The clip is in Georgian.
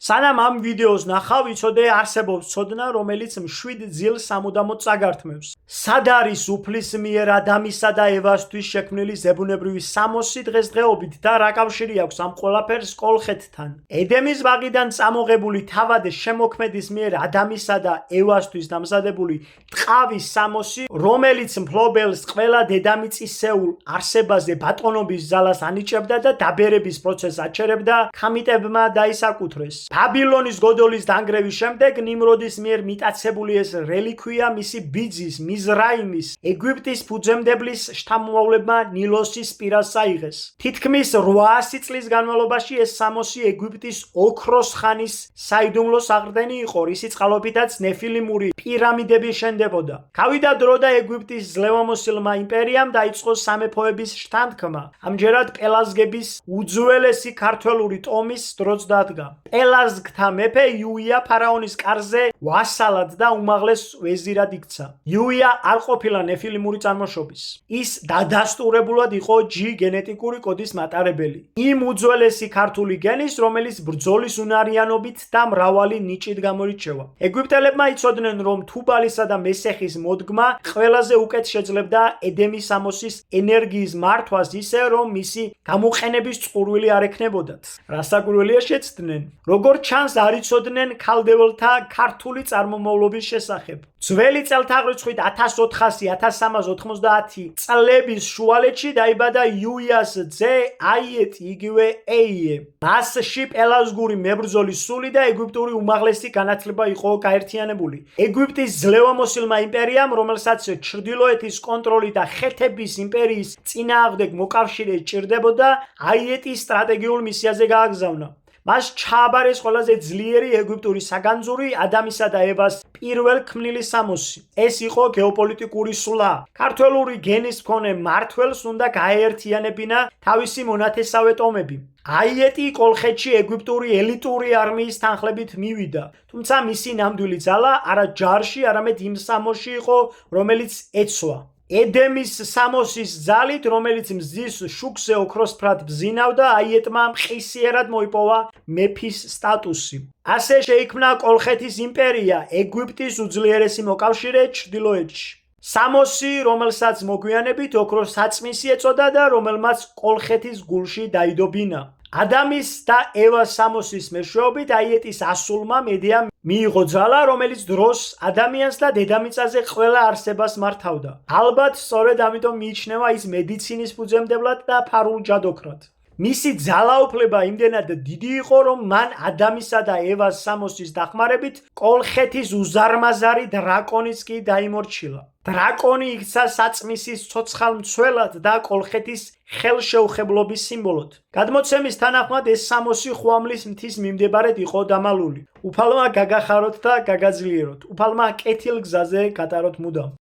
სანამ ამ ვიდეოს ნახავ, იცოდე არსებობს ცოდნა, რომელიც მშვიდ ძილს სამუდამოდ წაგართმევს. სად არის უფლის მიერ ადამისა და ევასთვის შექმნილი ზებუნებრივი სამოსი დღესდღეობით და რა კავშირი აქვს ამ ყველაფერს კოლხეთთან? ედემის ბაღიდან წამოღებული თავად შემოქმედის მიერ ადამისა და ევასთვის დამზადებული ტყავის სამოსი, რომელიც მფლობელს ყველა დედამიწისეულ არსებაზე ბატონობის ძალას ანიჭებდა და დაბერების პროცესს აჩერებდა, ქამიტებმა დაისაკუთრეს. ბაბილონის გოდოლის დანგრევის შემდეგ ნიმროდის მიერ მიტაცებული ეს რელიქვია მისი ბიძის მიზრაიმის ეგვიპტის ფუძემდებლის შთამომავლებმა ნილოსის პირას აიღეს. თითქმის 800 წლის განმავლობაში ეს სამოსი ეგვიპტის ოქროს ხანის საიდუმლო საყრდენი იყო, რისი წყალობითაც ნეფილიმური პირამიდები შენდებოდა. გავიდა დრო და ეგვიპტის ძლევამოსილმა იმპერიამ დაიწყო სამეფოების შთანთქმა. ამჯერად პელაზგების უძველესი ქართველური ტომის დროც დადგა. პელაზგთა მეფე იუია ფარაონის კარზე ვასალად და უმაღლეს ვეზირად იქცა. იუია არ ყოფილა ნეფილიმური წარმოშობის. ის დადასტურებულად იყო G გენეტიკური კოდის მატარებელი. იმ უძველესი ქართული გენის, რომელიც ბრძოლის უნარიანობით და მრავალი ნიჭით გამოირჩევა. ეგვიპტელებმა იცოდნენ, რომ თუბალისა და მესეხის მოდგმა ყველაზე უკეთ შეძლებდა ედემის სამოსის ენერგიის მართვას ისე, რომ მისი გამოყენების წყურვილი არ ექნებოდათ. რასაკვირველია შეცდნენ, როგორც ჩანს არ იცოდნენ ქალდეველთა ქართული წარმომავლობის შესახებ. ძველი წელთაღრიცხვით 1400-1390 წლების შუალედში დაიბადა იუიას ძე აიეტი, იგივე ეიე. მასში პელაზგური მებრძოლის სული და ეგვიპტური უმაღლესი განათლება იყო გაერთიანებული. ეგვიპტის ძლევამოსილმა იმპერიამ, რომელსაც ჩრდილოეთის კონტროლი და ხეთების იმპერიის წინააღმდეგ მოკავშირე სჭირდებოდა, აიეტის სტრატეგიულ მისიაზე გააგზავნა. მას ჩააბარეს ყველაზე ძლიერი ეგვიპტური საგანძური ადამისა და ევას პირველ ქმნილი სამოსი. ეს იყო გეოპოლიტიკური სვლა. ქართველური გენის მქონე მმართველს უნდა გაეერთიანებინა თავისი მონათესავე ტომები. აიეტი კოლხეთში ეგვიპტური ელიტური არმიის თანხლებით მივიდა, თუმცა მისი ნამდვილი ძალა არა ჯარში, არამედ იმ სამოსში იყო, რომელიც ეცვა. ედემის სამოსის ძალით, რომელიც მზის შუქზე ოქროსფრად ბზინავდა, აიეტმა მყისიერად მოიპოვა მეფის სტატუსი. ასე შეიქმნა კოლხეთის იმპერია, ეგვიპტის უძლიერესი მოკავშირე ჩრდილოეთში. სამოსი, რომელსაც მოგვიანებით ოქროს საწმისი ეწოდა და რომელმაც კოლხეთის გულში დაიდობინა. ადამის და ევას სამოსის მეშვეობით აიეტის ასულმა მედიამ მიიღო ძალა, რომელიც დროს ადამიანს და დედამიწაზე ყველა არსებას მართავდა. ალბათ სწორედ ამიტომ მიიჩნევა ის მედიცინის ფუძემდებლად და ფარულ ჯადოქრად. მისი ძალაუფლება იმდენად დიდი იყო, რომ მან ადამისა და ევას სამოსის დახმარებით კოლხეთის უზარმაზარი დრაკონიც კი დაიმორჩილა. დრაკონი იქცა საწმისის ცოცხალ მცველად და კოლხეთის ხელშეუხებლობის სიმბოლოდ. გადმოცემის თანახმად ეს სამოსი ხვამლის მთის მიმდებარედ იყო დამალული. უფალმა გაგახაროთ და გაგაძლიეროთ. უფალმა კეთილ გზაზე გატაროთ მუდამ.